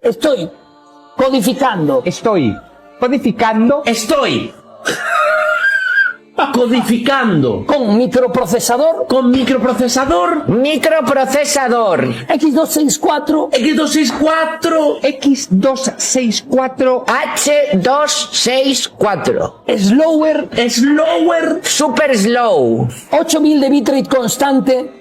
Estoy codificando. Estoy codificando. Estoy codificando. Con microprocesador. Con microprocesador. Microprocesador. X264. X264. X264. H264. Slower. Slower. Super slow. 8000 de bitrate constante.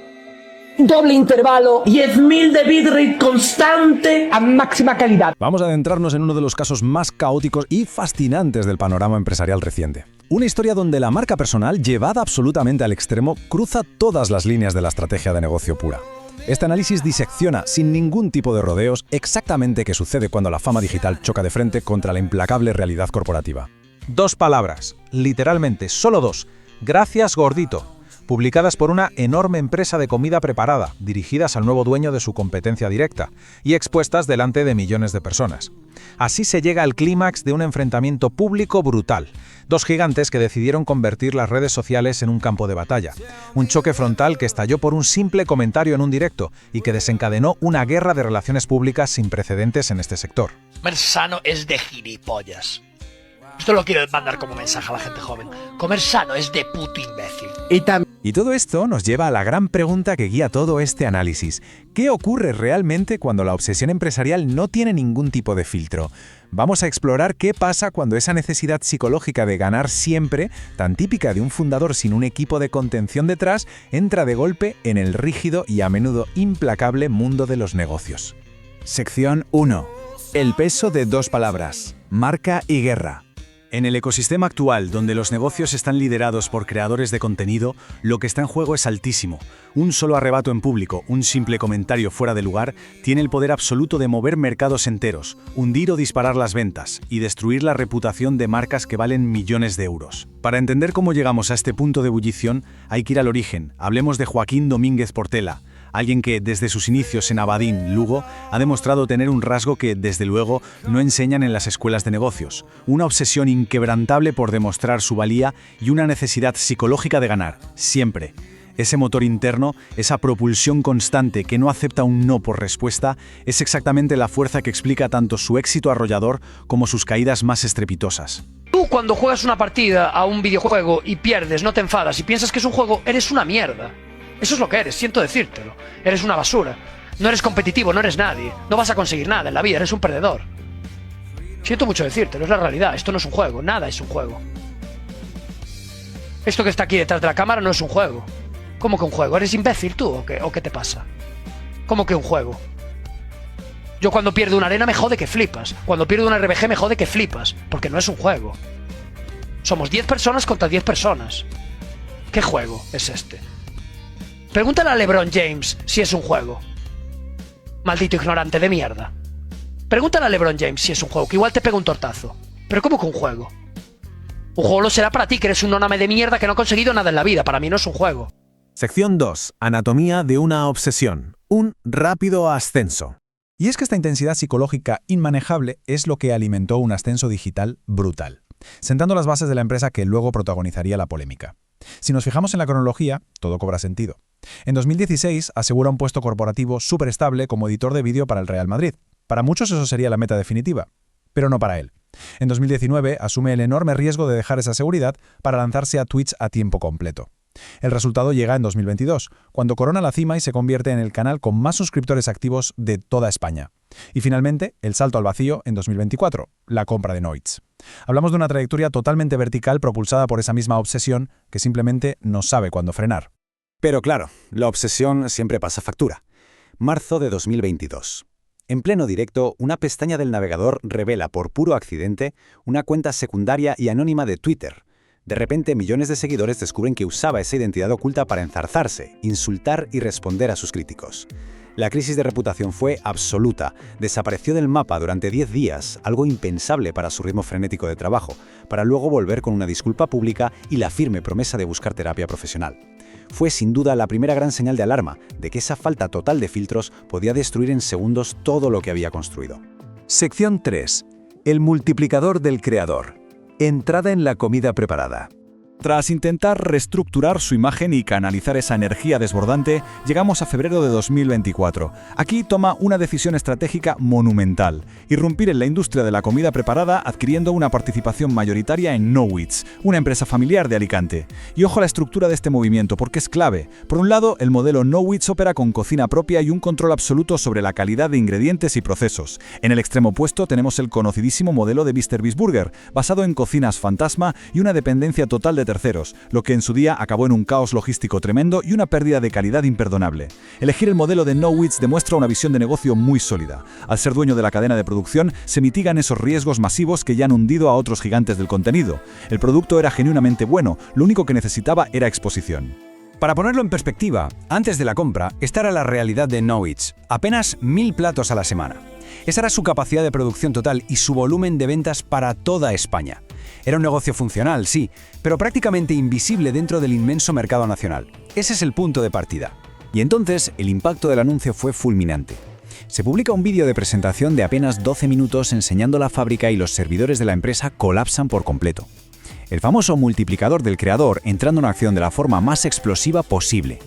Doble intervalo. 10.000 de bitrate constante. A máxima calidad. Vamos a adentrarnos en uno de los casos más caóticos y fascinantes del panorama empresarial reciente. Una historia donde la marca personal, llevada absolutamente al extremo, cruza todas las líneas de la estrategia de negocio pura. Este análisis disecciona, sin ningún tipo de rodeos, exactamente qué sucede cuando la fama digital choca de frente contra la implacable realidad corporativa. 2 palabras, literalmente, solo 2. Gracias, gordito. Publicadas por una enorme empresa de comida preparada, dirigidas al nuevo dueño de su competencia directa, y expuestas delante de millones de personas. Así se llega al clímax de un enfrentamiento público brutal. 2 gigantes que decidieron convertir las redes sociales en un campo de batalla. Un choque frontal que estalló por un simple comentario en un directo y que desencadenó una guerra de relaciones públicas sin precedentes en este sector. Comer sano es de gilipollas. Esto lo quiero mandar como mensaje a la gente joven. Comer sano es de puto imbécil. Y todo esto nos lleva a la gran pregunta que guía todo este análisis. ¿Qué ocurre realmente cuando la obsesión empresarial no tiene ningún tipo de filtro? Vamos a explorar qué pasa cuando esa necesidad psicológica de ganar siempre, tan típica de un fundador sin un equipo de contención detrás, entra de golpe en el rígido y a menudo implacable mundo de los negocios. Sección 1. El peso de 2 palabras: marca y guerra. En el ecosistema actual, donde los negocios están liderados por creadores de contenido, lo que está en juego es altísimo. Un solo arrebato en público, un simple comentario fuera de lugar, tiene el poder absoluto de mover mercados enteros, hundir o disparar las ventas y destruir la reputación de marcas que valen millones de euros. Para entender cómo llegamos a este punto de ebullición, hay que ir al origen. Hablemos de Joaquín Domínguez Portela, alguien que, desde sus inicios en Abadín, Lugo, ha demostrado tener un rasgo que, desde luego, no enseñan en las escuelas de negocios. Una obsesión inquebrantable por demostrar su valía y una necesidad psicológica de ganar, siempre. Ese motor interno, esa propulsión constante que no acepta un no por respuesta, es exactamente la fuerza que explica tanto su éxito arrollador como sus caídas más estrepitosas. Tú cuando juegas una partida a un videojuego y pierdes, no te enfadas y piensas que es un juego, eres una mierda. Eso es lo que eres, siento decírtelo. Eres una basura. No eres competitivo, no eres nadie. No vas a conseguir nada en la vida, eres un perdedor. Siento mucho decírtelo, es la realidad. Esto no es un juego, nada es un juego. Esto que está aquí detrás de la cámara no es un juego. ¿Cómo que un juego? ¿Eres imbécil tú o qué te pasa? ¿Cómo que un juego? Yo cuando pierdo una arena me jode que flipas. Cuando pierdo una RBG me jode que flipas. Porque no es un juego. Somos 10 personas contra 10 personas. ¿Qué juego es este? Pregúntale a LeBron James si es un juego. Maldito ignorante de mierda. Pregúntale a LeBron James si es un juego, que igual te pega un tortazo. Pero ¿cómo que un juego? Un juego lo será para ti, que eres un noname de mierda que no ha conseguido nada en la vida. Para mí no es un juego. Sección 2. Anatomía de una obsesión. Un rápido ascenso. Y es que esta intensidad psicológica inmanejable es lo que alimentó un ascenso digital brutal, sentando las bases de la empresa que luego protagonizaría la polémica. Si nos fijamos en la cronología, todo cobra sentido. En 2016 asegura un puesto corporativo súper estable como editor de vídeo para el Real Madrid. Para muchos eso sería la meta definitiva, pero no para él. En 2019 asume el enorme riesgo de dejar esa seguridad para lanzarse a Twitch a tiempo completo. El resultado llega en 2022, cuando corona la cima y se convierte en el canal con más suscriptores activos de toda España. Y finalmente, el salto al vacío en 2024, la compra de Noitz. Hablamos de una trayectoria totalmente vertical propulsada por esa misma obsesión que simplemente no sabe cuándo frenar. Pero claro, la obsesión siempre pasa factura. Marzo de 2022. En pleno directo, una pestaña del navegador revela por puro accidente una cuenta secundaria y anónima de Twitter. De repente, millones de seguidores descubren que usaba esa identidad oculta para enzarzarse, insultar y responder a sus críticos. La crisis de reputación fue absoluta. Desapareció del mapa durante 10 días, algo impensable para su ritmo frenético de trabajo, para luego volver con una disculpa pública y la firme promesa de buscar terapia profesional. Fue sin duda la primera gran señal de alarma de que esa falta total de filtros podía destruir en segundos todo lo que había construido. Sección 3. El multiplicador del creador. Entrada en la comida preparada. Tras intentar reestructurar su imagen y canalizar esa energía desbordante, llegamos a febrero de 2024. Aquí toma una decisión estratégica monumental: irrumpir en la industria de la comida preparada adquiriendo una participación mayoritaria en Knowits, una empresa familiar de Alicante. Y ojo a la estructura de este movimiento, porque es clave. Por un lado, el modelo Knowits opera con cocina propia y un control absoluto sobre la calidad de ingredientes y procesos. En el extremo opuesto tenemos el conocidísimo modelo de Mr. Beast Burger, basado en cocinas fantasma y una dependencia total de terceros, lo que en su día acabó en un caos logístico tremendo y una pérdida de calidad imperdonable. Elegir el modelo de Knowits demuestra una visión de negocio muy sólida. Al ser dueño de la cadena de producción, se mitigan esos riesgos masivos que ya han hundido a otros gigantes del contenido. El producto era genuinamente bueno, lo único que necesitaba era exposición. Para ponerlo en perspectiva, antes de la compra, esta era la realidad de Knowits: apenas 1000 platos a la semana. Esa era su capacidad de producción total y su volumen de ventas para toda España. Era un negocio funcional, sí, pero prácticamente invisible dentro del inmenso mercado nacional. Ese es el punto de partida. Y entonces, el impacto del anuncio fue fulminante. Se publica un vídeo de presentación de apenas 12 minutos enseñando la fábrica y los servidores de la empresa colapsan por completo. El famoso multiplicador del creador entrando en acción de la forma más explosiva posible.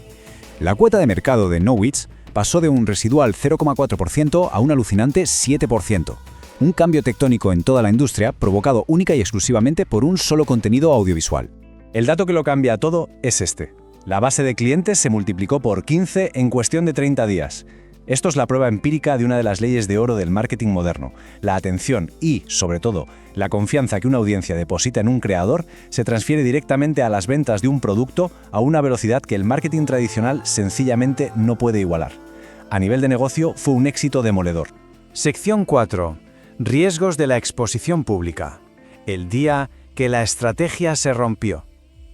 La cuota de mercado de Knowits pasó de un residual 0,4% a un alucinante 7%. Un cambio tectónico en toda la industria provocado única y exclusivamente por un solo contenido audiovisual. El dato que lo cambia todo es este: la base de clientes se multiplicó por 15 en cuestión de 30 días. Esto es la prueba empírica de una de las leyes de oro del marketing moderno. La atención y, sobre todo, la confianza que una audiencia deposita en un creador se transfiere directamente a las ventas de un producto a una velocidad que el marketing tradicional sencillamente no puede igualar. A nivel de negocio fue un éxito demoledor. Sección 4. Riesgos de la exposición pública. El día que la estrategia se rompió.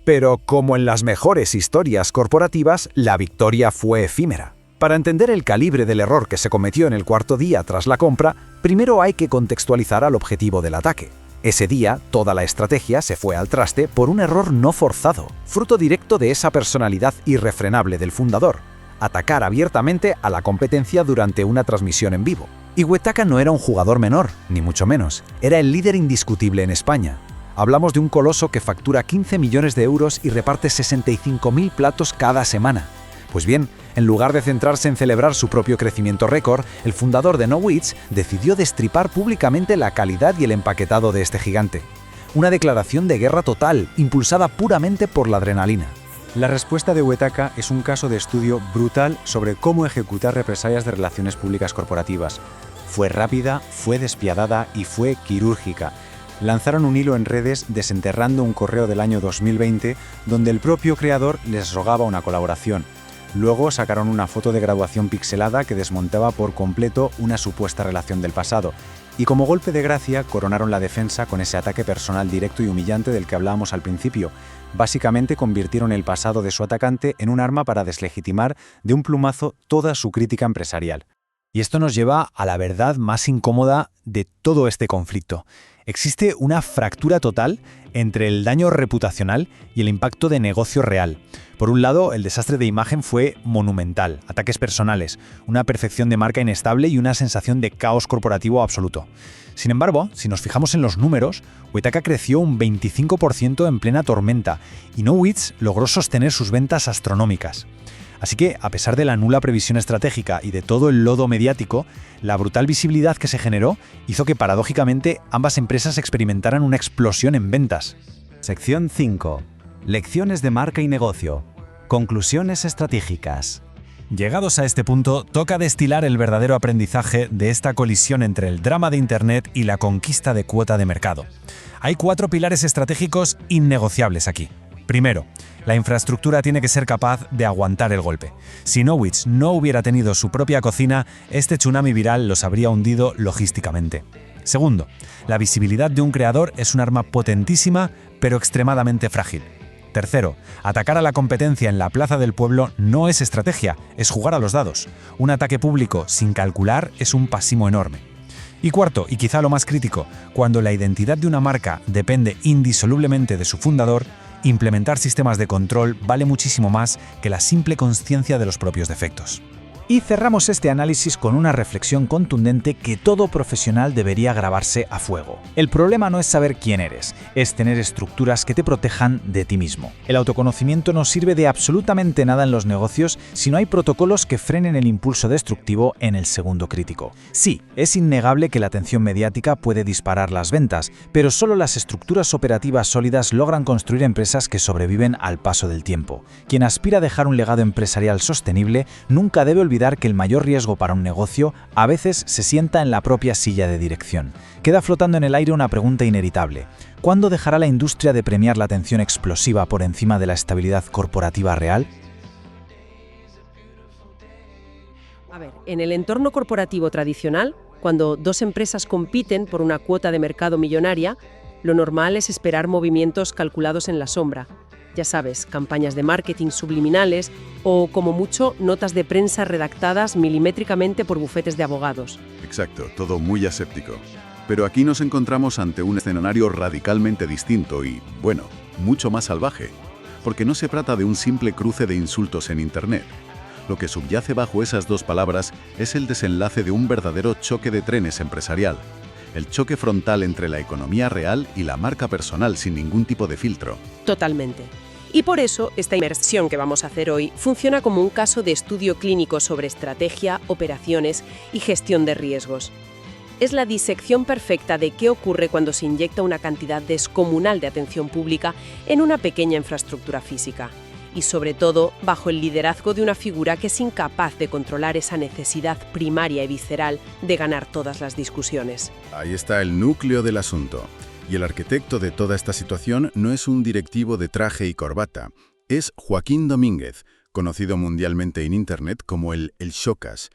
Pero como en las mejores historias corporativas, la victoria fue efímera. Para entender el calibre del error que se cometió en el cuarto día tras la compra, primero hay que contextualizar al objetivo del ataque. Ese día, toda la estrategia se fue al traste por un error no forzado, fruto directo de esa personalidad irrefrenable del fundador: atacar abiertamente a la competencia durante una transmisión en vivo. Y Wetaka no era un jugador menor, ni mucho menos. Era el líder indiscutible en España. Hablamos de un coloso que factura 15 millones de euros y reparte 65.000 platos cada semana. Pues bien, en lugar de centrarse en celebrar su propio crecimiento récord, el fundador de Knowits decidió destripar públicamente la calidad y el empaquetado de este gigante. Una declaración de guerra total, impulsada puramente por la adrenalina. La respuesta de Wetaka es un caso de estudio brutal sobre cómo ejecutar represalias de relaciones públicas corporativas. Fue rápida, fue despiadada y fue quirúrgica. Lanzaron un hilo en redes desenterrando un correo del año 2020 donde el propio creador les rogaba una colaboración. Luego sacaron una foto de graduación pixelada que desmontaba por completo una supuesta relación del pasado. Y como golpe de gracia, coronaron la defensa con ese ataque personal directo y humillante del que hablábamos al principio. Básicamente convirtieron el pasado de su atacante en un arma para deslegitimar de un plumazo toda su crítica empresarial. Y esto nos lleva a la verdad más incómoda de todo este conflicto. Existe una fractura total entre el daño reputacional y el impacto de negocio real. Por un lado, el desastre de imagen fue monumental: ataques personales, una percepción de marca inestable y una sensación de caos corporativo absoluto. Sin embargo, si nos fijamos en los números, Wetaka creció un 25% en plena tormenta y Knowits logró sostener sus ventas astronómicas. Así que, a pesar de la nula previsión estratégica y de todo el lodo mediático, la brutal visibilidad que se generó hizo que, paradójicamente, ambas empresas experimentaran una explosión en ventas. Sección 5. Lecciones de marca y negocio. Conclusiones estratégicas. Llegados a este punto, toca destilar el verdadero aprendizaje de esta colisión entre el drama de Internet y la conquista de cuota de mercado. Hay 4 pilares estratégicos innegociables aquí. Primero, la infraestructura tiene que ser capaz de aguantar el golpe. Si Knowits no hubiera tenido su propia cocina, este tsunami viral los habría hundido logísticamente. Segundo, la visibilidad de un creador es un arma potentísima, pero extremadamente frágil. Tercero, atacar a la competencia en la plaza del pueblo no es estrategia, es jugar a los dados. Un ataque público sin calcular es un pasimo enorme. Y cuarto, y quizá lo más crítico, cuando la identidad de una marca depende indisolublemente de su fundador, implementar sistemas de control vale muchísimo más que la simple consciencia de los propios defectos. Y cerramos este análisis con una reflexión contundente que todo profesional debería grabarse a fuego. El problema no es saber quién eres, es tener estructuras que te protejan de ti mismo. El autoconocimiento no sirve de absolutamente nada en los negocios si no hay protocolos que frenen el impulso destructivo en el segundo crítico. Sí, es innegable que la atención mediática puede disparar las ventas, pero solo las estructuras operativas sólidas logran construir empresas que sobreviven al paso del tiempo. Quien aspira a dejar un legado empresarial sostenible nunca debe olvidar que el mayor riesgo para un negocio a veces se sienta en la propia silla de dirección. Queda flotando en el aire una pregunta inevitable. ¿Cuándo dejará la industria de premiar la atención explosiva por encima de la estabilidad corporativa real? A ver, en el entorno corporativo tradicional, cuando dos empresas compiten por una cuota de mercado millonaria, lo normal es esperar movimientos calculados en la sombra. Ya sabes, campañas de marketing subliminales o, como mucho, notas de prensa redactadas milimétricamente por bufetes de abogados. Exacto, todo muy aséptico. Pero aquí nos encontramos ante un escenario radicalmente distinto y, bueno, mucho más salvaje. Porque no se trata de un simple cruce de insultos en Internet. Lo que subyace bajo esas dos palabras es el desenlace de un verdadero choque de trenes empresarial. El choque frontal entre la economía real y la marca personal sin ningún tipo de filtro. Totalmente. Y por eso, esta inmersión que vamos a hacer hoy funciona como un caso de estudio clínico sobre estrategia, operaciones y gestión de riesgos. Es la disección perfecta de qué ocurre cuando se inyecta una cantidad descomunal de atención pública en una pequeña infraestructura física. Y sobre todo, bajo el liderazgo de una figura que es incapaz de controlar esa necesidad primaria y visceral de ganar todas las discusiones. Ahí está el núcleo del asunto. Y el arquitecto de toda esta situación no es un directivo de traje y corbata. Es Joaquín Domínguez, conocido mundialmente en Internet como el Shocas.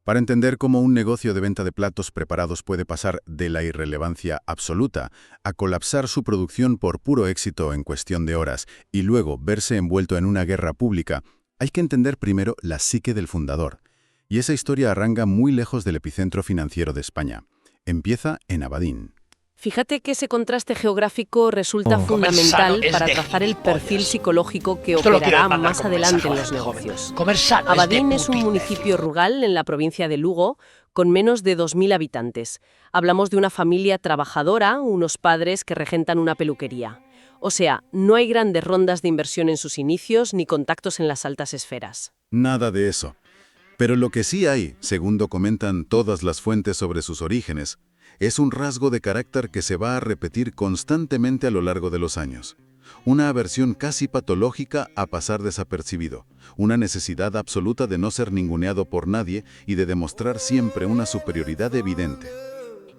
Para entender cómo un negocio de venta de platos preparados puede pasar de la irrelevancia absoluta a colapsar su producción por puro éxito en cuestión de horas y luego verse envuelto en una guerra pública, hay que entender primero la psique del fundador. Y esa historia arranca muy lejos del epicentro financiero de España. Empieza en Abadín. Fíjate que ese contraste geográfico resulta fundamental para trazar el perfil psicológico que operará más adelante en los negocios. Comer sano. Abadín es un municipio rural en la provincia de Lugo con menos de 2.000 habitantes. Hablamos de una familia trabajadora, unos padres que regentan una peluquería. O sea, no hay grandes rondas de inversión en sus inicios ni contactos en las altas esferas. Nada de eso. Pero lo que sí hay, según documentan todas las fuentes sobre sus orígenes, es un rasgo de carácter que se va a repetir constantemente a lo largo de los años. Una aversión casi patológica a pasar desapercibido, una necesidad absoluta de no ser ninguneado por nadie y de demostrar siempre una superioridad evidente.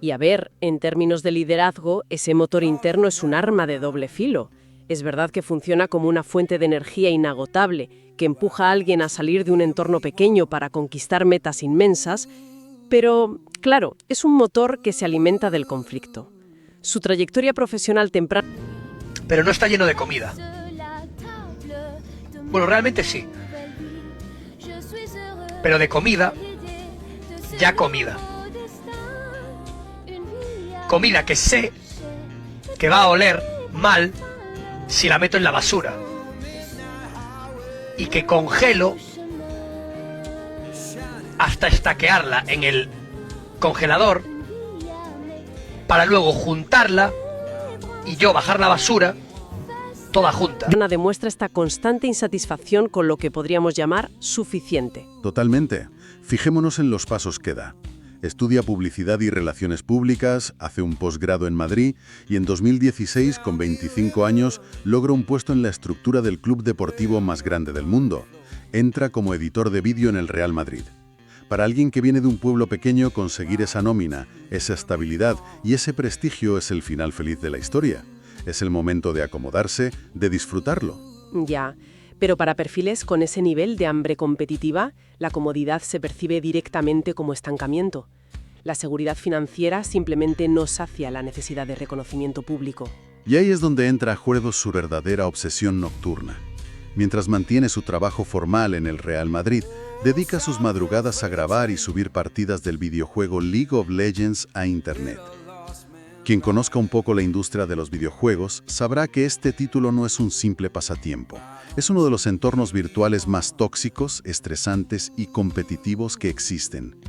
Y a ver, en términos de liderazgo, ese motor interno es un arma de doble filo. Es verdad que funciona como una fuente de energía inagotable, que empuja a alguien a salir de un entorno pequeño para conquistar metas inmensas, pero, claro, es un motor que se alimenta del conflicto. Su trayectoria profesional temprana... Pero no está lleno de comida. Bueno, realmente sí. Pero de comida, ya comida. Comida que sé que va a oler mal si la meto en la basura. Y que congelo hasta estaquearla en el congelador para luego juntarla y yo bajar la basura toda junta. Demuestra esta constante insatisfacción con lo que podríamos llamar suficiente. Totalmente. Fijémonos en los pasos que da. Estudia Publicidad y Relaciones Públicas, hace un posgrado en Madrid y en 2016, con 25 años, logra un puesto en la estructura del club deportivo más grande del mundo. Entra como editor de vídeo en el Real Madrid. Para alguien que viene de un pueblo pequeño, conseguir esa nómina, esa estabilidad y ese prestigio es el final feliz de la historia. Es el momento de acomodarse, de disfrutarlo. Ya, pero para perfiles con ese nivel de hambre competitiva, la comodidad se percibe directamente como estancamiento. La seguridad financiera simplemente no sacia la necesidad de reconocimiento público. Y ahí es donde entra a juego su verdadera obsesión nocturna. Mientras mantiene su trabajo formal en el Real Madrid, dedica sus madrugadas a grabar y subir partidas del videojuego League of Legends a Internet. Quien conozca un poco la industria de los videojuegos sabrá que este título no es un simple pasatiempo. Es uno de los entornos virtuales más tóxicos, estresantes y competitivos que existen.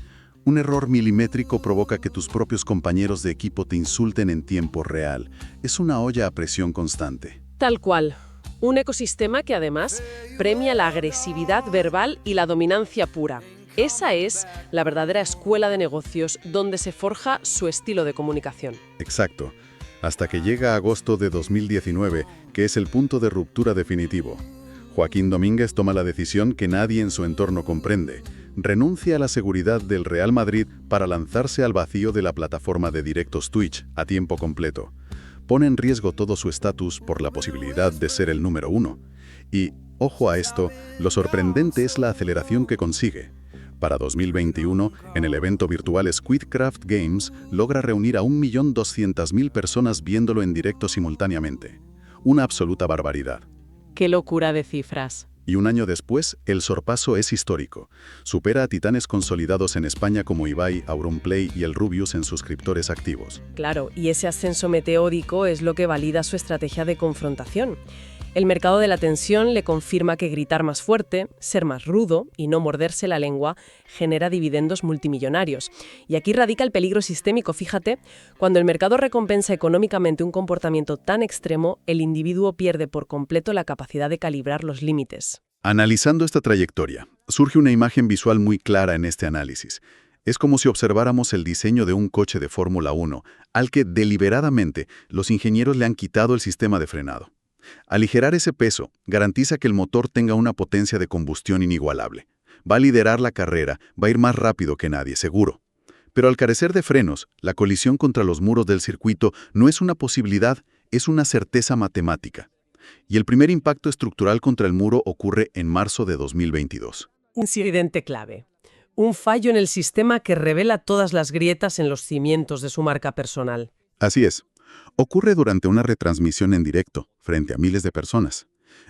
Un error milimétrico provoca que tus propios compañeros de equipo te insulten en tiempo real. Es una olla a presión constante. Tal cual. Un ecosistema que además premia la agresividad verbal y la dominancia pura. Esa es la verdadera escuela de negocios donde se forja su estilo de comunicación. Exacto. Hasta que llega agosto de 2019, que es el punto de ruptura definitivo. Joaquín Domínguez toma la decisión que nadie en su entorno comprende. Renuncia a la seguridad del Real Madrid para lanzarse al vacío de la plataforma de directos Twitch a tiempo completo. Pone en riesgo todo su estatus por la posibilidad de ser el número 1. Y, ojo a esto, lo sorprendente es la aceleración que consigue. Para 2021, en el evento virtual Squidcraft Games, logra reunir a 1.200.000 personas viéndolo en directo simultáneamente. Una absoluta barbaridad. ¡Qué locura de cifras! Y un año después, el sorpaso es histórico. Supera a titanes consolidados en España como Ibai, Auronplay y el Rubius en suscriptores activos. Claro, y ese ascenso meteórico es lo que valida su estrategia de confrontación. El mercado de la atención le confirma que gritar más fuerte, ser más rudo y no morderse la lengua genera dividendos multimillonarios. Y aquí radica el peligro sistémico, fíjate, cuando el mercado recompensa económicamente un comportamiento tan extremo, el individuo pierde por completo la capacidad de calibrar los límites. Analizando esta trayectoria, surge una imagen visual muy clara en este análisis. Es como si observáramos el diseño de un coche de Fórmula 1, al que deliberadamente los ingenieros le han quitado el sistema de frenado. Aligerar ese peso garantiza que el motor tenga una potencia de combustión inigualable. Va a liderar la carrera, va a ir más rápido que nadie, seguro. Pero al carecer de frenos, la colisión contra los muros del circuito no es una posibilidad, es una certeza matemática. Y el primer impacto estructural contra el muro ocurre en marzo de 2022. Un incidente clave. Un fallo en el sistema que revela todas las grietas en los cimientos de su marca personal. Así es. Ocurre durante una retransmisión en directo, frente a miles de personas.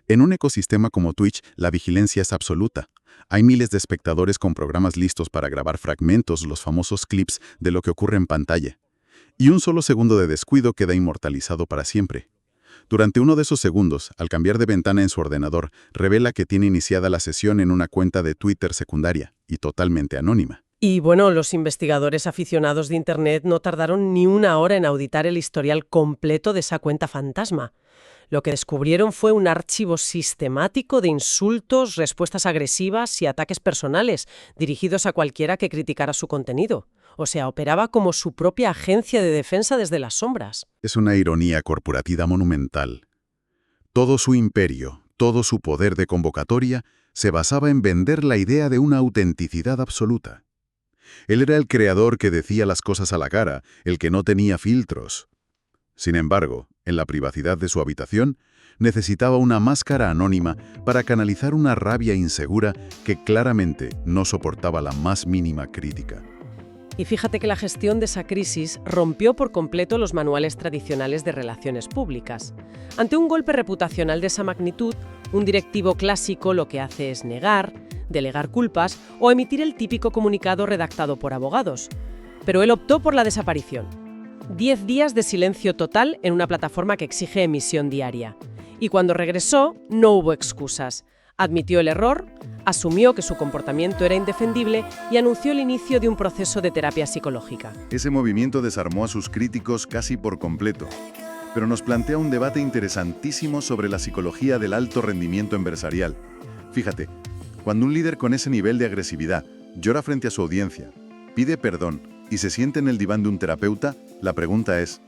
En un ecosistema como Twitch, la vigilancia es absoluta. Hay miles de espectadores con programas listos para grabar fragmentos, los famosos clips de lo que ocurre en pantalla. Y un solo segundo de descuido queda inmortalizado para siempre. Durante uno de esos segundos, al cambiar de ventana en su ordenador, revela que tiene iniciada la sesión en una cuenta de Twitter secundaria y totalmente anónima. Y bueno, los investigadores aficionados de Internet no tardaron ni una hora en auditar el historial completo de esa cuenta fantasma. Lo que descubrieron fue un archivo sistemático de insultos, respuestas agresivas y ataques personales, dirigidos a cualquiera que criticara su contenido. O sea, operaba como su propia agencia de defensa desde las sombras. Es una ironía corporativa monumental. Todo su imperio, todo su poder de convocatoria, se basaba en vender la idea de una autenticidad absoluta. Él era el creador que decía las cosas a la cara, el que no tenía filtros. Sin embargo, en la privacidad de su habitación, necesitaba una máscara anónima para canalizar una rabia insegura que claramente no soportaba la más mínima crítica. Y fíjate que la gestión de esa crisis rompió por completo los manuales tradicionales de relaciones públicas. Ante un golpe reputacional de esa magnitud, un directivo clásico lo que hace es negar, delegar culpas o emitir el típico comunicado redactado por abogados. Pero él optó por la desaparición. 10 días de silencio total en una plataforma que exige emisión diaria. Y cuando regresó, no hubo excusas. Admitió el error, asumió que su comportamiento era indefendible y anunció el inicio de un proceso de terapia psicológica. Ese movimiento desarmó a sus críticos casi por completo, pero nos plantea un debate interesantísimo sobre la psicología del alto rendimiento empresarial. Fíjate, cuando un líder con ese nivel de agresividad llora frente a su audiencia, pide perdón y se siente en el diván de un terapeuta, la pregunta es,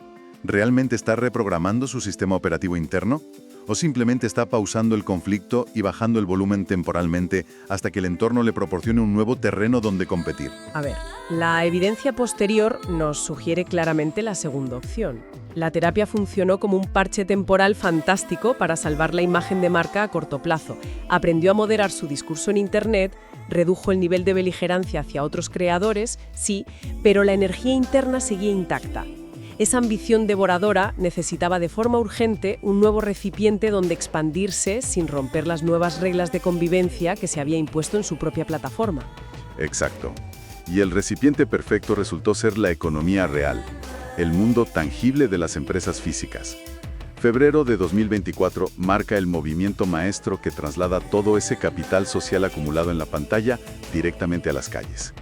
¿realmente está reprogramando su sistema operativo interno? ¿O simplemente está pausando el conflicto y bajando el volumen temporalmente hasta que el entorno le proporcione un nuevo terreno donde competir? A ver, la evidencia posterior nos sugiere claramente la segunda opción. La terapia funcionó como un parche temporal fantástico para salvar la imagen de marca a corto plazo. Aprendió a moderar su discurso en Internet, redujo el nivel de beligerancia hacia otros creadores, sí, pero la energía interna seguía intacta. Esa ambición devoradora necesitaba de forma urgente un nuevo recipiente donde expandirse sin romper las nuevas reglas de convivencia que se había impuesto en su propia plataforma. Exacto. Y el recipiente perfecto resultó ser la economía real. el mundo tangible de las empresas físicas. Febrero de 2024 marca el movimiento maestro que traslada todo ese capital social acumulado en la pantalla directamente a las calles.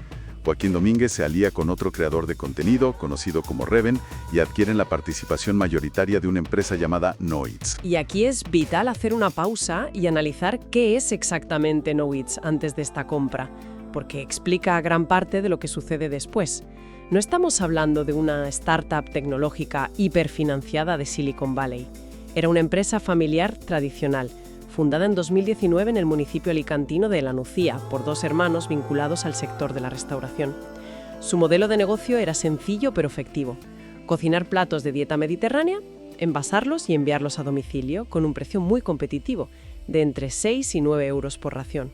Joaquín Domínguez se alía con otro creador de contenido, conocido como Reven, y adquieren la participación mayoritaria de una empresa llamada Noits. Y aquí es vital hacer una pausa y analizar qué es exactamente Noits antes de esta compra, porque explica gran parte de lo que sucede después. No estamos hablando de una startup tecnológica hiperfinanciada de Silicon Valley. Era una empresa familiar tradicional, fundada en 2019 en el municipio alicantino de La Nucía por dos hermanos vinculados al sector de la restauración. Su modelo de negocio era sencillo pero efectivo: cocinar platos de dieta mediterránea, envasarlos y enviarlos a domicilio con un precio muy competitivo, de entre 6 y 9 euros por ración.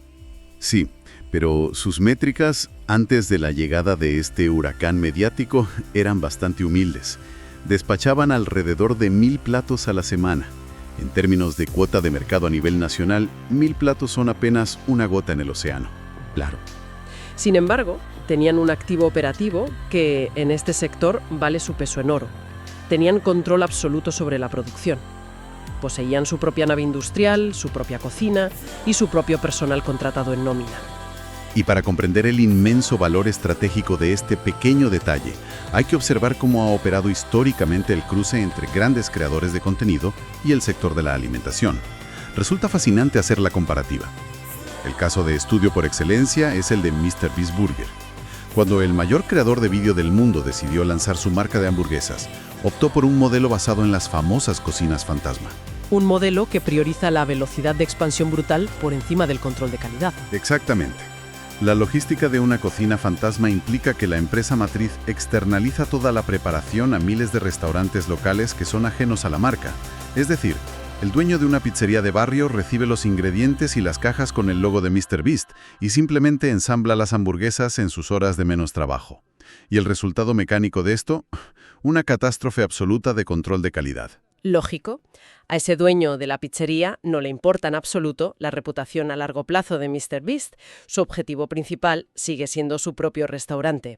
Sí, pero sus métricas antes de la llegada de este huracán mediático eran bastante humildes. Despachaban alrededor de 1000 platos a la semana. En términos de cuota de mercado a nivel nacional, 1000 platos son apenas una gota en el océano. Claro. Sin embargo, tenían un activo operativo que en este sector vale su peso en oro. Tenían control absoluto sobre la producción. Poseían su propia nave industrial, su propia cocina y su propio personal contratado en nómina. Y para comprender el inmenso valor estratégico de este pequeño detalle, hay que observar cómo ha operado históricamente el cruce entre grandes creadores de contenido y el sector de la alimentación. Resulta fascinante hacer la comparativa. El caso de estudio por excelencia es el de MrBeast Burger. Cuando el mayor creador de vídeo del mundo decidió lanzar su marca de hamburguesas, optó por un modelo basado en las famosas cocinas fantasma. Un modelo que prioriza la velocidad de expansión brutal por encima del control de calidad. Exactamente. La logística de una cocina fantasma implica que la empresa matriz externaliza toda la preparación a miles de restaurantes locales que son ajenos a la marca. Es decir, el dueño de una pizzería de barrio recibe los ingredientes y las cajas con el logo de MrBeast y simplemente ensambla las hamburguesas en sus horas de menos trabajo. Y el resultado mecánico de esto, una catástrofe absoluta de control de calidad. Lógico. A ese dueño de la pizzería no le importa en absoluto la reputación a largo plazo de MrBeast. Su objetivo principal sigue siendo su propio restaurante.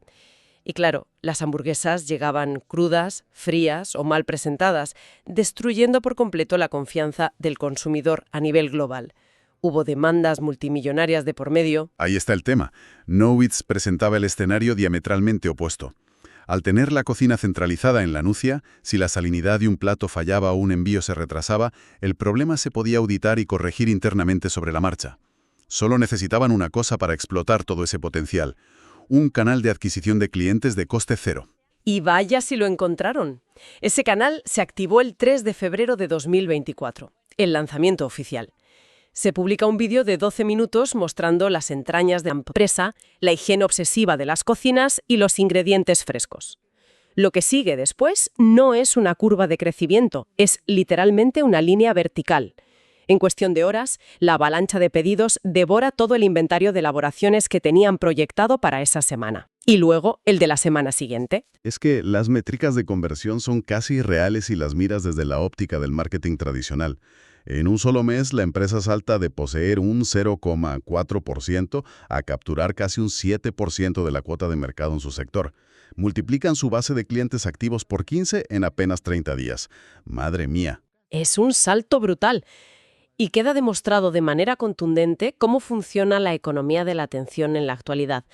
Y claro, las hamburguesas llegaban crudas, frías o mal presentadas, destruyendo por completo la confianza del consumidor a nivel global. Hubo demandas multimillonarias de por medio. Ahí está el tema. Noits presentaba el escenario diametralmente opuesto. Al tener la cocina centralizada en La Nucía, si la salinidad de un plato fallaba o un envío se retrasaba, el problema se podía auditar y corregir internamente sobre la marcha. Solo necesitaban una cosa para explotar todo ese potencial: un canal de adquisición de clientes de coste cero. Y vaya si lo encontraron. Ese canal se activó el 3 de febrero de 2024, el lanzamiento oficial. Se publica un vídeo de 12 minutos mostrando las entrañas de la empresa, la higiene obsesiva de las cocinas y los ingredientes frescos. Lo que sigue después no es una curva de crecimiento, es literalmente una línea vertical. En cuestión de horas, la avalancha de pedidos devora todo el inventario de elaboraciones que tenían proyectado para esa semana. Y luego el de la semana siguiente. Es que las métricas de conversión son casi irreales si las miras desde la óptica del marketing tradicional. En un solo mes, la empresa salta de poseer un 0,4% a capturar casi un 7% de la cuota de mercado en su sector. Multiplican su base de clientes activos por 15 en apenas 30 días. ¡Madre mía! Es un salto brutal. Y queda demostrado de manera contundente cómo funciona la economía de la atención en la actualidad.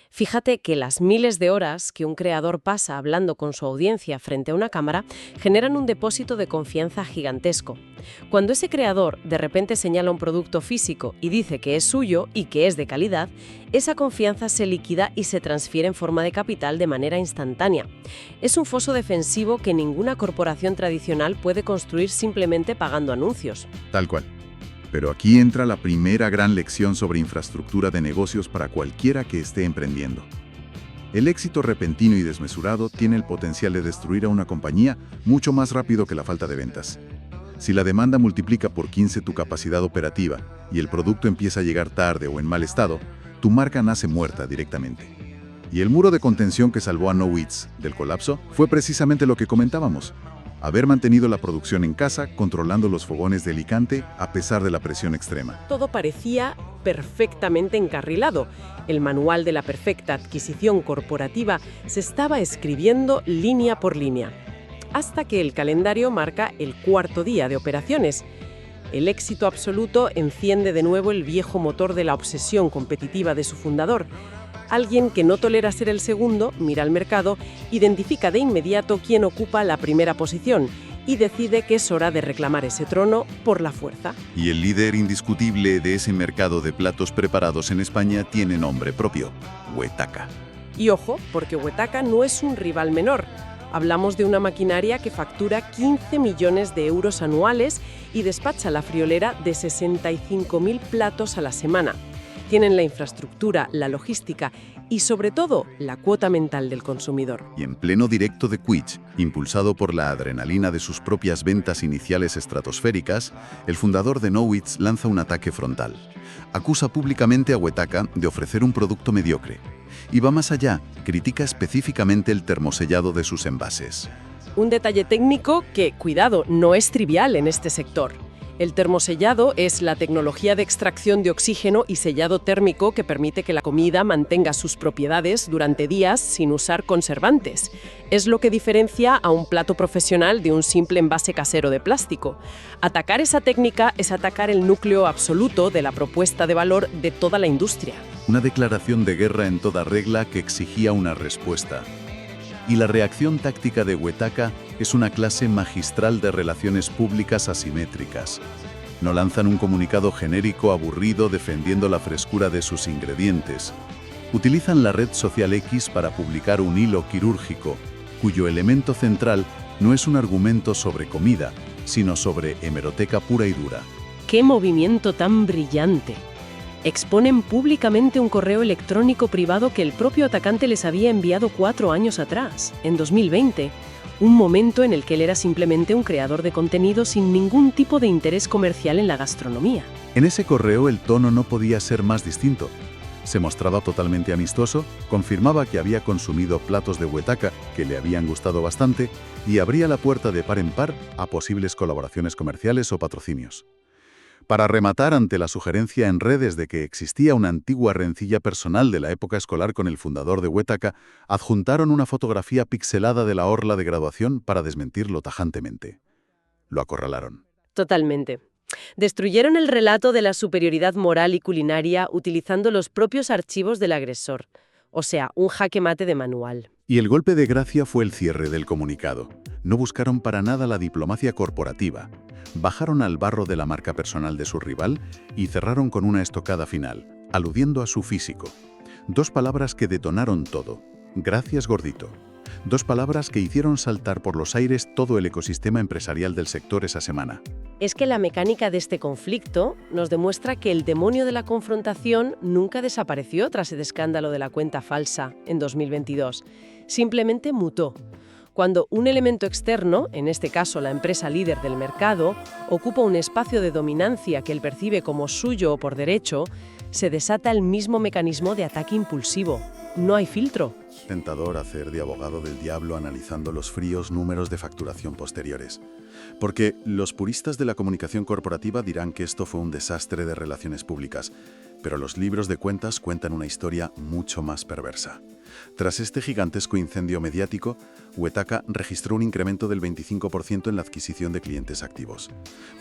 Fíjate que las miles de horas que un creador pasa hablando con su audiencia frente a una cámara generan un depósito de confianza gigantesco. Cuando ese creador de repente señala un producto físico y dice que es suyo y que es de calidad, esa confianza se liquida y se transfiere en forma de capital de manera instantánea. Es un foso defensivo que ninguna corporación tradicional puede construir simplemente pagando anuncios. Tal cual. Pero aquí entra la primera gran lección sobre infraestructura de negocios para cualquiera que esté emprendiendo. El éxito repentino y desmesurado tiene el potencial de destruir a una compañía mucho más rápido que la falta de ventas. Si la demanda multiplica por 15 tu capacidad operativa y el producto empieza a llegar tarde o en mal estado, tu marca nace muerta directamente. Y el muro de contención que salvó a Noits del colapso fue precisamente lo que comentábamos: haber mantenido la producción en casa, controlando los fogones de Alicante a pesar de la presión extrema. Todo parecía perfectamente encarrilado. El manual de la perfecta adquisición corporativa se estaba escribiendo línea por línea. Hasta que el calendario marca el cuarto día de operaciones. El éxito absoluto enciende de nuevo el viejo motor de la obsesión competitiva de su fundador. Alguien que no tolera ser el segundo, mira al mercado, identifica de inmediato quién ocupa la primera posición y decide que es hora de reclamar ese trono por la fuerza. Y el líder indiscutible de ese mercado de platos preparados en España tiene nombre propio: Huetaca. Y ojo, porque Huetaca no es un rival menor. Hablamos de una maquinaria que factura 15 millones de euros anuales y despacha la friolera de 65.000 platos a la semana. Tienen la infraestructura, la logística y, sobre todo, la cuota mental del consumidor. Y en pleno directo de Twitch, impulsado por la adrenalina de sus propias ventas iniciales estratosféricas, el fundador de Knowits lanza un ataque frontal. Acusa públicamente a Huetaca de ofrecer un producto mediocre. Y va más allá, critica específicamente el termosellado de sus envases. Un detalle técnico que, cuidado, no es trivial en este sector. El termosellado es la tecnología de extracción de oxígeno y sellado térmico que permite que la comida mantenga sus propiedades durante días sin usar conservantes. Es lo que diferencia a un plato profesional de un simple envase casero de plástico. Atacar esa técnica es atacar el núcleo absoluto de la propuesta de valor de toda la industria. Una declaración de guerra en toda regla que exigía una respuesta. Y la reacción táctica de Huetaca es una clase magistral de relaciones públicas asimétricas. No lanzan un comunicado genérico aburrido defendiendo la frescura de sus ingredientes. Utilizan la red social X para publicar un hilo quirúrgico, cuyo elemento central no es un argumento sobre comida, sino sobre hemeroteca pura y dura. ¡Qué movimiento tan brillante! Exponen públicamente un correo electrónico privado que el propio atacante les había enviado 4 años atrás, en 2020, un momento en el que él era simplemente un creador de contenido sin ningún tipo de interés comercial en la gastronomía. En ese correo el tono no podía ser más distinto. Se mostraba totalmente amistoso, confirmaba que había consumido platos de Huetaca que le habían gustado bastante y abría la puerta de par en par a posibles colaboraciones comerciales o patrocinios. Para rematar ante la sugerencia en redes de que existía una antigua rencilla personal de la época escolar con el fundador de Huetaca, adjuntaron una fotografía pixelada de la orla de graduación para desmentirlo tajantemente. Lo acorralaron. Totalmente. Destruyeron el relato de la superioridad moral y culinaria utilizando los propios archivos del agresor. O sea, un jaque mate de manual. Y el golpe de gracia fue el cierre del comunicado. No buscaron para nada la diplomacia corporativa. Bajaron al barro de la marca personal de su rival y cerraron con una estocada final, aludiendo a su físico. 2 palabras que detonaron todo. Gracias, gordito. 2 palabras que hicieron saltar por los aires todo el ecosistema empresarial del sector esa semana. Es que la mecánica de este conflicto nos demuestra que el demonio de la confrontación nunca desapareció tras el escándalo de la cuenta falsa en 2022. Simplemente mutó. Cuando un elemento externo, en este caso la empresa líder del mercado, ocupa un espacio de dominancia que él percibe como suyo o por derecho, se desata el mismo mecanismo de ataque impulsivo. No hay filtro. Tentador hacer de abogado del diablo analizando los fríos números de facturación posteriores. Porque los puristas de la comunicación corporativa dirán que esto fue un desastre de relaciones públicas, pero los libros de cuentas cuentan una historia mucho más perversa. Tras este gigantesco incendio mediático, Huetaca registró un incremento del 25% en la adquisición de clientes activos.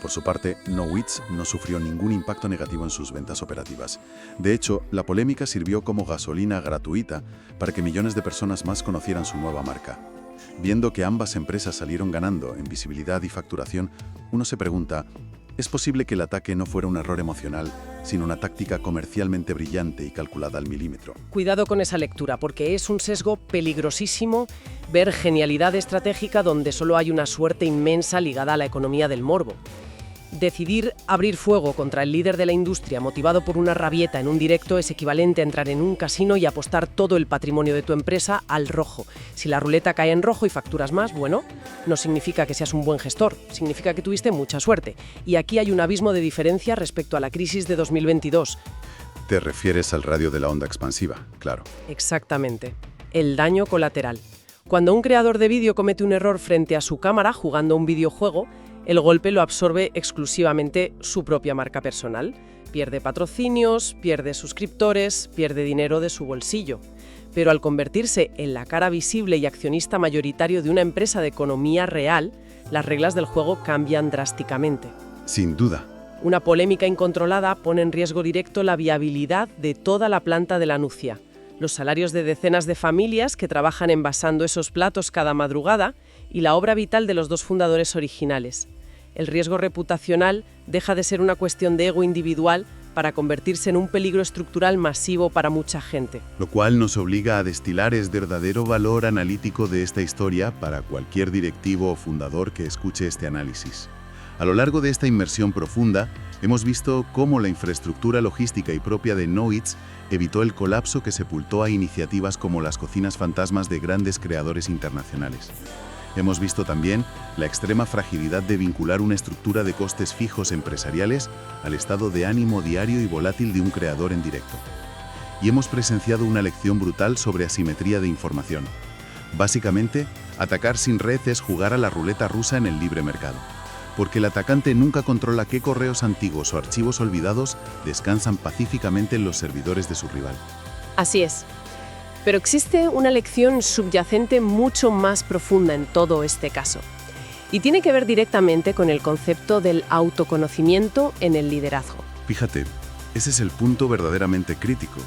Por su parte, Knowits no sufrió ningún impacto negativo en sus ventas operativas. De hecho, la polémica sirvió como gasolina gratuita para que millones de personas más conocieran su nueva marca. Viendo que ambas empresas salieron ganando en visibilidad y facturación, uno se pregunta, ¿es posible que el ataque no fuera un error emocional, sino una táctica comercialmente brillante y calculada al milímetro? Cuidado con esa lectura, porque es un sesgo peligrosísimo ver genialidad estratégica donde solo hay una suerte inmensa ligada a la economía del morbo. Decidir abrir fuego contra el líder de la industria motivado por una rabieta en un directo es equivalente a entrar en un casino y apostar todo el patrimonio de tu empresa al rojo. Si la ruleta cae en rojo y facturas más, bueno, no significa que seas un buen gestor, significa que tuviste mucha suerte. Y aquí hay un abismo de diferencia respecto a la crisis de 2022. Te refieres al radio de la onda expansiva, claro. Exactamente. El daño colateral. Cuando un creador de vídeo comete un error frente a su cámara jugando un videojuego, el golpe lo absorbe exclusivamente su propia marca personal. Pierde patrocinios, pierde suscriptores, pierde dinero de su bolsillo. Pero al convertirse en la cara visible y accionista mayoritario de una empresa de economía real, las reglas del juego cambian drásticamente. Sin duda. Una polémica incontrolada pone en riesgo directo la viabilidad de toda la planta de la Nucia, los salarios de decenas de familias que trabajan envasando esos platos cada madrugada y la obra vital de los dos fundadores originales. El riesgo reputacional deja de ser una cuestión de ego individual para convertirse en un peligro estructural masivo para mucha gente. Lo cual nos obliga a destilar el verdadero valor analítico de esta historia para cualquier directivo o fundador que escuche este análisis. A lo largo de esta inmersión profunda, hemos visto cómo la infraestructura logística y propia de Knowits evitó el colapso que sepultó a iniciativas como las cocinas fantasmas de grandes creadores internacionales. Hemos visto también la extrema fragilidad de vincular una estructura de costes fijos empresariales al estado de ánimo diario y volátil de un creador en directo. Y hemos presenciado una lección brutal sobre asimetría de información. Básicamente, atacar sin red es jugar a la ruleta rusa en el libre mercado, porque el atacante nunca controla qué correos antiguos o archivos olvidados descansan pacíficamente en los servidores de su rival. Así es. Pero existe una lección subyacente mucho más profunda en todo este caso. Y tiene que ver directamente con el concepto del autoconocimiento en el liderazgo. Fíjate, ese es el punto verdaderamente crítico.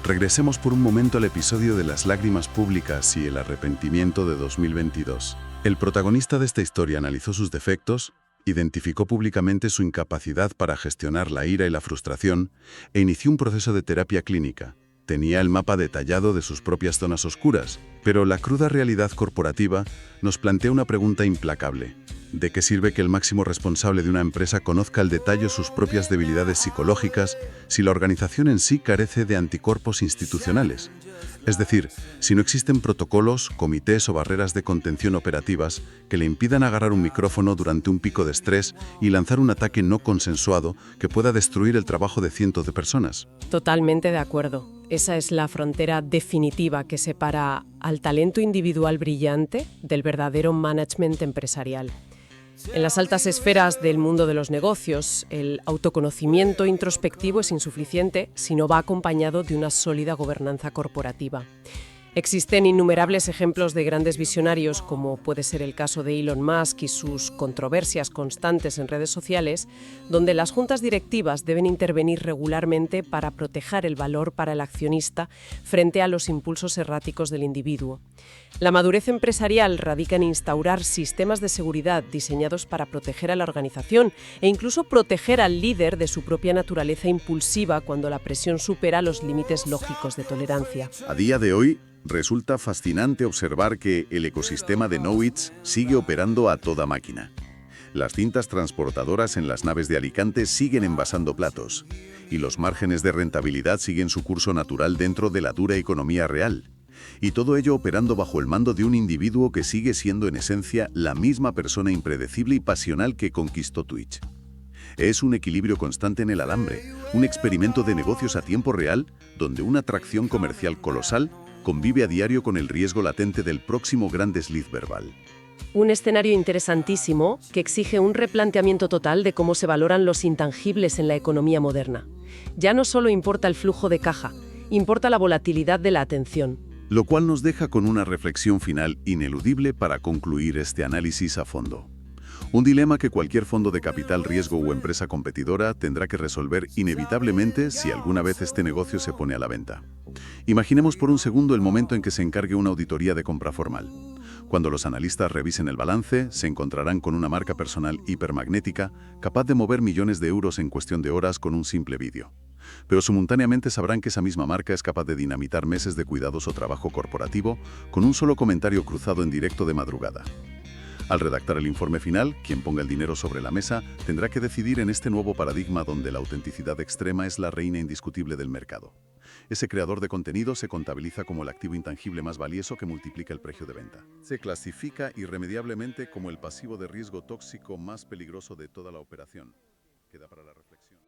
Regresemos por un momento al episodio de las lágrimas públicas y el arrepentimiento de 2022. El protagonista de esta historia analizó sus defectos, identificó públicamente su incapacidad para gestionar la ira y la frustración e inició un proceso de terapia clínica. Tenía el mapa detallado de sus propias zonas oscuras, pero la cruda realidad corporativa nos plantea una pregunta implacable. ¿De qué sirve que el máximo responsable de una empresa conozca al detalle sus propias debilidades psicológicas si la organización en sí carece de anticuerpos institucionales? Es decir, si no existen protocolos, comités o barreras de contención operativas que le impidan agarrar un micrófono durante un pico de estrés y lanzar un ataque no consensuado que pueda destruir el trabajo de cientos de personas. Totalmente de acuerdo. Esa es la frontera definitiva que separa al talento individual brillante del verdadero management empresarial. En las altas esferas del mundo de los negocios, el autoconocimiento introspectivo es insuficiente si no va acompañado de una sólida gobernanza corporativa. Existen innumerables ejemplos de grandes visionarios, como puede ser el caso de Elon Musk y sus controversias constantes en redes sociales, donde las juntas directivas deben intervenir regularmente para proteger el valor para el accionista frente a los impulsos erráticos del individuo. La madurez empresarial radica en instaurar sistemas de seguridad diseñados para proteger a la organización e incluso proteger al líder de su propia naturaleza impulsiva cuando la presión supera los límites lógicos de tolerancia. A día de hoy, resulta fascinante observar que el ecosistema de Knowits sigue operando a toda máquina. Las cintas transportadoras en las naves de Alicante siguen envasando platos, y los márgenes de rentabilidad siguen su curso natural dentro de la dura economía real. Y todo ello operando bajo el mando de un individuo que sigue siendo en esencia la misma persona impredecible y pasional que conquistó Twitch. Es un equilibrio constante en el alambre, un experimento de negocios a tiempo real, donde una atracción comercial colosal convive a diario con el riesgo latente del próximo gran desliz verbal. Un escenario interesantísimo que exige un replanteamiento total de cómo se valoran los intangibles en la economía moderna. Ya no solo importa el flujo de caja, importa la volatilidad de la atención. Lo cual nos deja con una reflexión final ineludible para concluir este análisis a fondo. Un dilema que cualquier fondo de capital riesgo o empresa competidora tendrá que resolver inevitablemente si alguna vez este negocio se pone a la venta. Imaginemos por un segundo el momento en que se encargue una auditoría de compra formal. Cuando los analistas revisen el balance, se encontrarán con una marca personal hipermagnética capaz de mover millones de euros en cuestión de horas con un simple vídeo. Pero simultáneamente sabrán que esa misma marca es capaz de dinamitar meses de cuidadoso trabajo corporativo con un solo comentario cruzado en directo de madrugada. Al redactar el informe final, quien ponga el dinero sobre la mesa tendrá que decidir en este nuevo paradigma donde la autenticidad extrema es la reina indiscutible del mercado. Ese creador de contenido se contabiliza como el activo intangible más valioso que multiplica el precio de venta. Se clasifica irremediablemente como el pasivo de riesgo tóxico más peligroso de toda la operación. Queda para la reflexión.